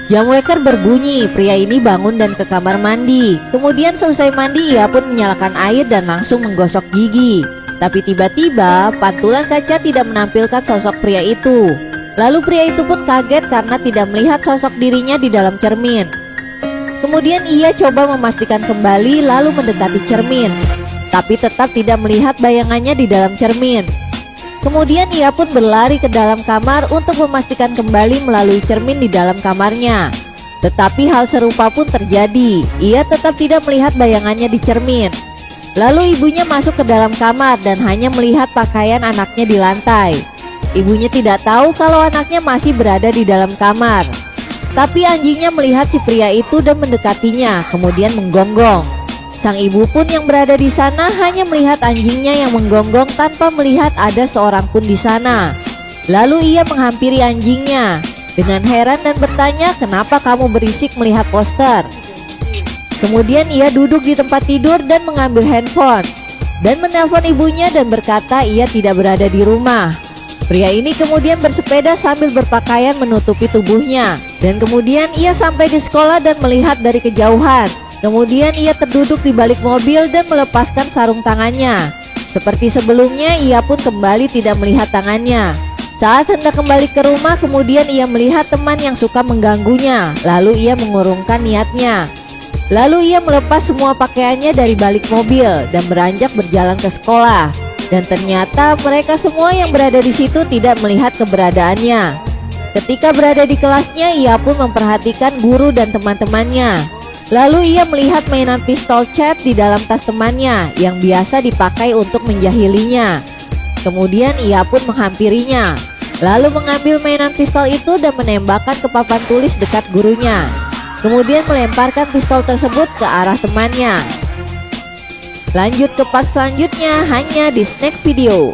Jam waker berbunyi, pria ini bangun dan ke kamar mandi. Kemudian selesai mandi, ia pun menyalakan air dan langsung menggosok gigi. Tapi tiba-tiba pantulan kaca tidak menampilkan sosok pria itu. Lalu pria itu pun kaget karena tidak melihat sosok dirinya di dalam cermin. Kemudian ia coba memastikan kembali lalu mendekati cermin, tapi tetap tidak melihat bayangannya di dalam cermin. Kemudian ia pun berlari ke dalam kamar untuk memastikan kembali melalui cermin di dalam kamarnya. Tetapi hal serupa pun terjadi, ia tetap tidak melihat bayangannya di cermin. Lalu ibunya masuk ke dalam kamar dan hanya melihat pakaian anaknya di lantai. Ibunya tidak tahu kalau anaknya masih berada di dalam kamar. Tapi anjingnya melihat si pria itu dan mendekatinya, kemudian menggonggong. Sang ibu pun yang berada di sana hanya melihat anjingnya yang menggonggong tanpa melihat ada seorang pun di sana. Lalu ia menghampiri anjingnya dengan heran dan bertanya, "Kenapa kamu berisik melihat poster?" Kemudian ia duduk di tempat tidur dan mengambil handphone dan menelpon ibunya dan berkata ia tidak berada di rumah. Pria ini kemudian bersepeda sambil berpakaian menutupi tubuhnya, dan kemudian ia sampai di sekolah dan melihat dari kejauhan. Kemudian ia terduduk di balik mobil dan melepaskan sarung tangannya. Seperti sebelumnya, ia pun kembali tidak melihat tangannya. Saat hendak kembali ke rumah, kemudian ia melihat teman yang suka mengganggunya. Lalu ia mengurungkan niatnya. Lalu ia melepas semua pakaiannya dari balik mobil dan beranjak berjalan ke sekolah. Dan ternyata mereka semua yang berada di situ tidak melihat keberadaannya. Ketika berada di kelasnya, ia pun memperhatikan guru dan teman-temannya. Lalu ia melihat mainan pistol cat di dalam tas temannya yang biasa dipakai untuk menjahilinya. Kemudian ia pun menghampirinya, lalu mengambil mainan pistol itu dan menembakkan ke papan tulis dekat gurunya. Kemudian melemparkan pistol tersebut ke arah temannya. Lanjut ke part selanjutnya hanya di Snack Video.